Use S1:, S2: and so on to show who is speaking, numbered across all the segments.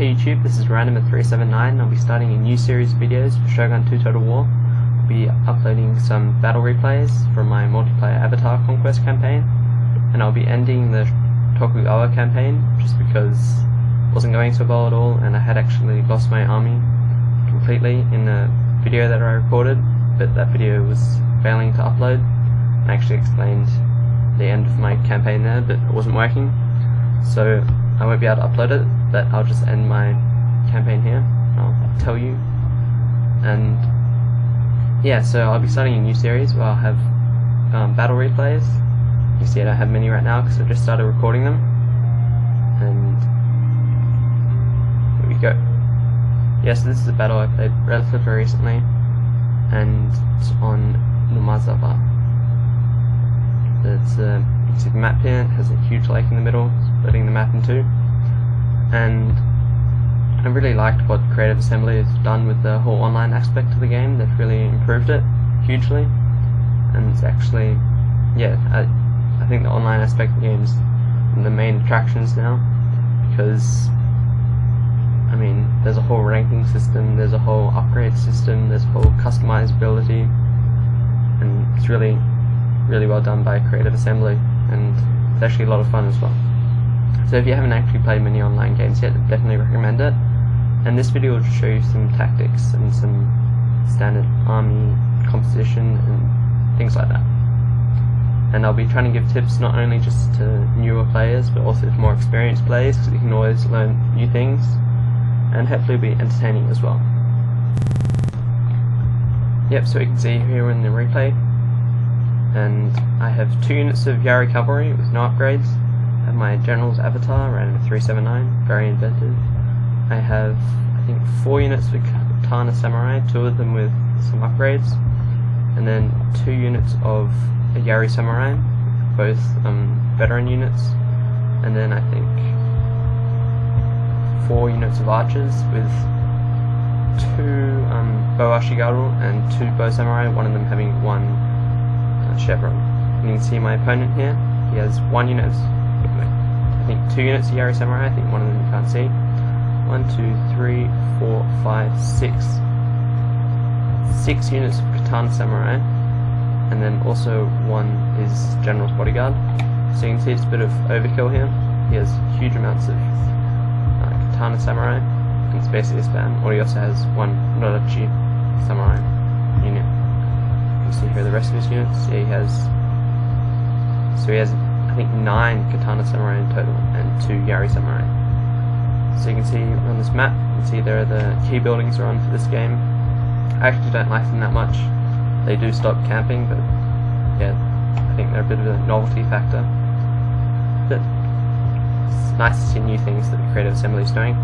S1: Hey YouTube, this is Random379 and I'll be starting a new series of videos for Shogun 2 Total War. I'll be uploading some battle replays from my multiplayer Avatar Conquest campaign, and I'll be ending the Tokugawa campaign just because it wasn't going so well at all and I had actually lost my army completely in a video that I recorded, but that video was failing to upload. I actually explained the end of my campaign there, but it wasn't working, so I won't be able to upload it, but I'll just end my campaign here. I'll tell you. And yeah, so I'll be starting a new series where I'll have battle replays. You see I don't have many right now because I just started recording them. And here we go. Yeah, so this is a battle I played relatively recently, and it's on Numazawa. It's you can see the map here. It has a huge lake in the middle, splitting the map in two. And I really liked what Creative Assembly has done with the whole online aspect of the game. They've really improved it hugely, and it's actually, yeah, I think the online aspect of the game is one of the main attractions now, because I mean, there's a whole ranking system, there's a whole upgrade system, there's a whole customizability, and it's really well done by Creative Assembly, and it's actually a lot of fun as well. So if you haven't actually played many online games yet, I definitely recommend it. And this video will just show you some tactics and some standard army composition and things like that. And I'll be trying to give tips not only just to newer players, but also to more experienced players, because you can always learn new things, and hopefully it'll be entertaining as well. Yep, so you can see here in the replay, and I have 2 units of Yari Cavalry with no upgrades. I have my General's Avatar, Random379, very inventive. I have, I think, 4 units with Katana Samurai, 2 of them with some upgrades, and then 2 units of Yari Samurai, both veteran units, and then I think 4 units of archers with 2 Bow Ashigaru and 2 Bow Samurai, one of them having 1 chevron. And you can see my opponent here, he has 1 unit of, I think 2 units of Yari Samurai, I think one of them you can't see. 1, 2, 3, 4, 5, 6. 6 units of Katana Samurai, and then also 1 is General's Bodyguard. So you can see it's a bit of overkill here. He has huge amounts of Katana Samurai, and it's basically a spam. Or he also has 1 Nodachi Samurai unit. You can see here the rest of his units. Yeah, he has I think 9 Katana Samurai in total and 2 Yari Samurai. So you can see on this map, you can see there are the key buildings are on for this game. I actually don't like them that much. They do stop camping, but yeah, I think they're a bit of a novelty factor. But it's nice to see new things that Creative Assembly is doing.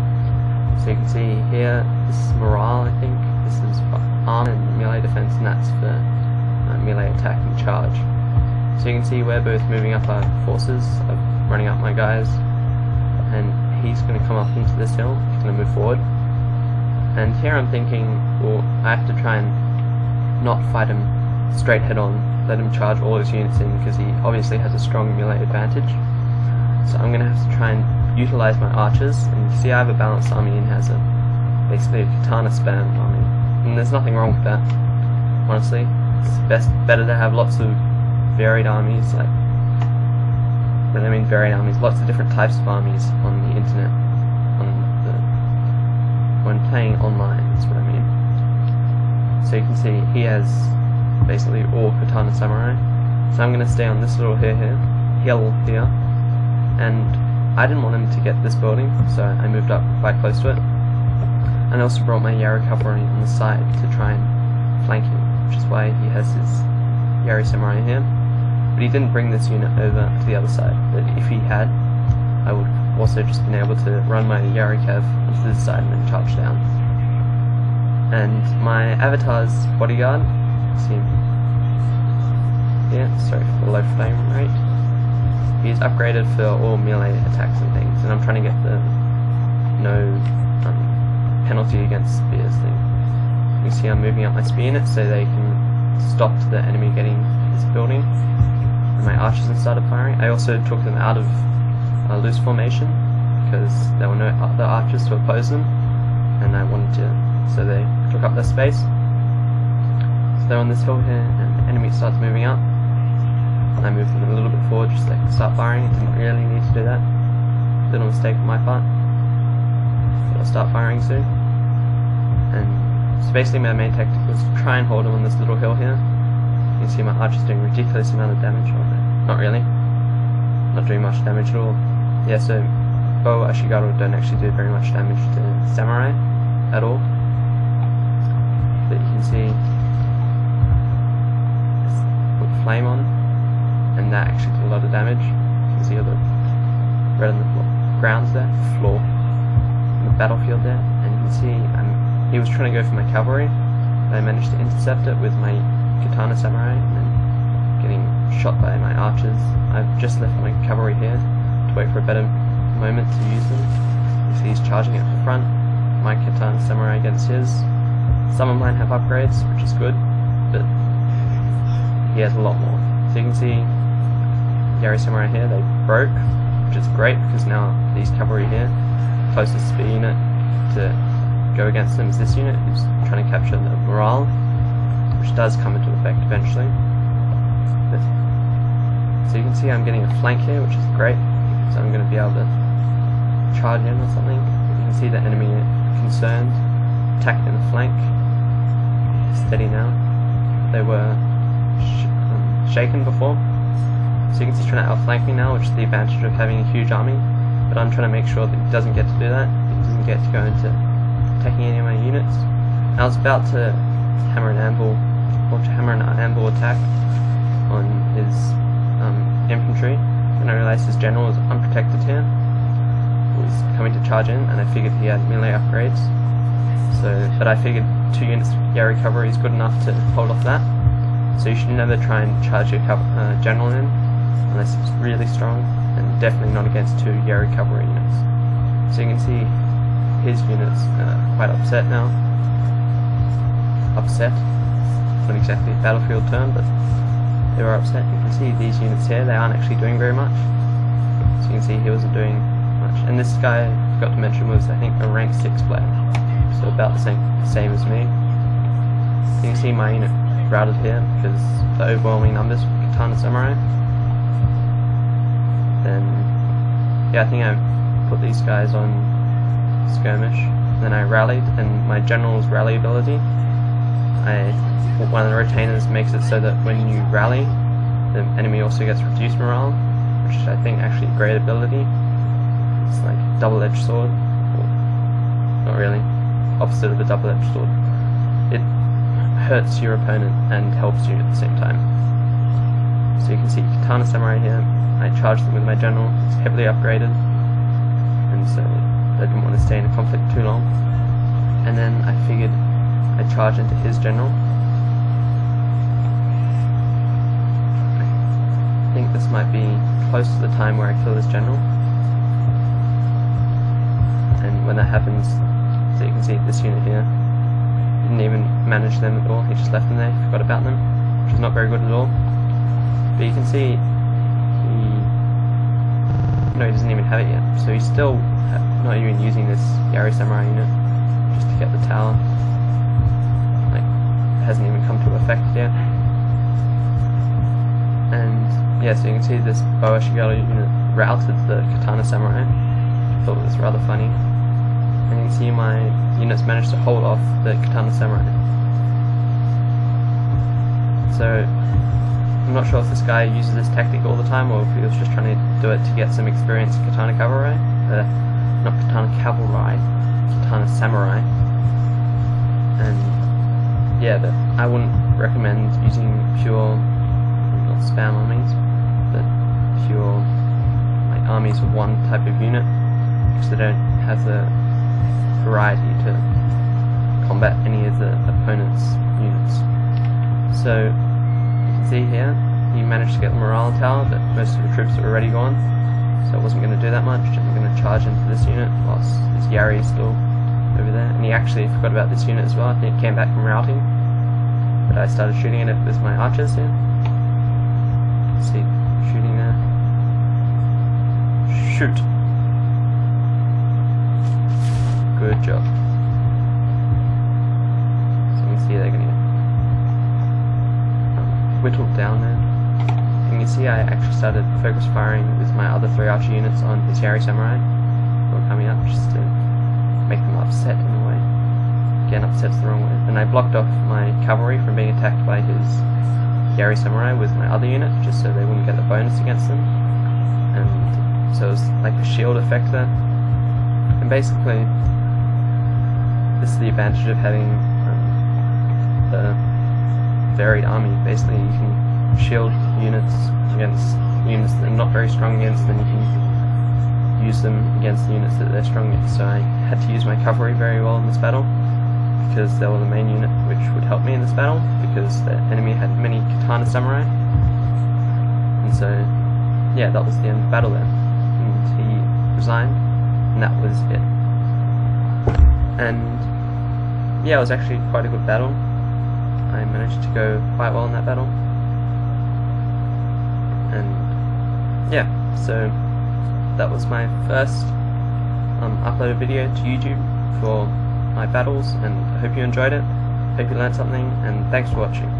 S1: So you can see here, this is morale, I think. This is arm and melee defense, and that's for melee attack and charge. So you can see we're both moving up our forces. I'm running up my guys, and he's going to come up into this hill. He's going to move forward. And here I'm thinking, well, I have to try and not fight him straight head on, let him charge all his units in, because he obviously has a strong melee advantage. So I'm going to have to try and utilize my archers, and you see I have a balanced army and has basically a katana spam army, and there's nothing wrong with that, honestly. It's better to have lots of varied armies, like, when I mean varied armies, lots of different types of armies on the internet, when playing online, that's what I mean. So you can see he has basically all Katana Samurai. So I'm going to stay on this little hill here, and I didn't want him to get this building, so I moved up quite close to it. And I also brought my Yari Cavalry on the side to try and flank him, which is why he has his Yari Samurai here. But he didn't bring this unit over to the other side, but if he had, I would also just been able to run my Yari Cav onto this side and then charge down. And my Avatar's Bodyguard, see him here, sorry for the low frame rate, he's upgraded for all melee attacks and things, and I'm trying to get the no penalty against spears thing. You see I'm moving up my spear units so they can stop the enemy getting this building, and my archers have started firing. I also took them out of loose formation, because there were no other archers to oppose them, and I wanted to, so they took up their space. So they're on this hill here, and the enemy starts moving up. And I moved them a little bit forward, just like start firing. Didn't really need to do that. Little mistake on my part. But I'll start firing soon. And so basically my main tactic was to try and hold them on this little hill here. You can see my archers doing a ridiculous amount of damage. Not really. Not doing much damage at all. Yeah, so bow Ashigaru don't actually do very much damage to samurai at all. But you can see put flame on, and that actually did a lot of damage. You can see all the red on the grounds there, floor, on the battlefield there, and you can see he was trying to go for my cavalry, but I managed to intercept it with my katana samurai, and then getting shot by my archers. I've just left my cavalry here to wait for a better moment to use them. You see he's charging at the front, my katana samurai against his. Some of mine have upgrades, which is good, but he has a lot more. So you can see Yari samurai here, they broke, which is great because now these cavalry here, closest speed unit to go against them is this unit who's trying to capture the morale, which does come into effect eventually. But, so you can see I'm getting a flank here, which is great, so I'm going to be able to charge in or something. You can see the enemy concerned, attacking in the flank. Steady now. They were shaken before, so you can see he's trying to outflank me now, which is the advantage of having a huge army. But I'm trying to make sure that he doesn't get to do that. He doesn't get to go into attacking any of my units. I was about to hammer an anvil attack on his infantry, and I realized his general was unprotected here. He was coming to charge in, and I figured he had melee upgrades. But I figured 2 units Yari cavalry is good enough to hold off that. So you should never try and charge your general in, unless it's really strong, and definitely not against 2 Yari cavalry units. So you can see his units are quite upset now. Upset, not exactly a battlefield term, but they were upset. You can see these units here, they aren't actually doing very much. So you can see he wasn't doing much. And this guy, I forgot to mention, was I think a rank 6 player, so about the same as me. You can see my unit routed here because the overwhelming numbers with katana samurai. Then yeah, I think I put these guys on skirmish, then I rallied, and my general's rally ability, one of the retainers makes it so that when you rally, the enemy also gets reduced morale, which is I think actually a great ability. It's like a double-edged sword, or not really, opposite of a double-edged sword. It hurts your opponent and helps you at the same time. So you can see katana samurai here. I charged them with my general. It's heavily upgraded, and so they didn't want to stay in a conflict too long. And then I figured I'd charge into his general. I think this might be close to the time where I kill this general. And when that happens, so you can see this unit here, didn't even manage them at all. He just left them there, forgot about them, which is not very good at all. But you can see he doesn't even have it yet, so he's still not even using this Yari samurai unit just to get the tower. Like, it hasn't even come to effect yet. And yeah, so you can see this bow Ashigaru unit routed the katana samurai. I thought it was rather funny. And you can see my units managed to hold off the katana samurai. So I'm not sure if this guy uses this tactic all the time, or if he was just trying to do it to get some experience in katana cavalry. Not katana cavalry, katana samurai. And yeah, but I wouldn't recommend using pure, not spam armies, but pure like armies of one type of unit, because they don't have the variety to combat any of the opponent's units. So you can see here, he managed to get the morale tower, but most of the troops are already gone, so it wasn't going to do that much. I'm going to charge into this unit whilst this Yari is still over there. And he actually forgot about this unit as well. I think it came back from routing, but I started shooting at it with my archers here. See, shooting there. Shoot. great job. So you can see they're going to get whittled down there. And you can see I actually started focus firing with my other 3 archer units on his Yari Samurai who were coming up, just to make them upset in a way. Again, upset's the wrong way. And I blocked off my cavalry from being attacked by his Yari Samurai with my other unit, just so they wouldn't get the bonus against them. And so it was like a shield effect there. And basically, this is the advantage of having the varied army. Basically, you can shield units against units that are not very strong against, then you can use them against the units that they're strong against. So I had to use my cavalry very well in this battle, because they were the main unit which would help me in this battle, because the enemy had many katana samurai. And so, yeah, that was the end of the battle there. And he resigned, and that was it. And yeah, it was actually quite a good battle. I managed to go quite well in that battle. And yeah, so that was my first uploaded video to YouTube for my battles, and I hope you enjoyed it, hope you learned something, and thanks for watching.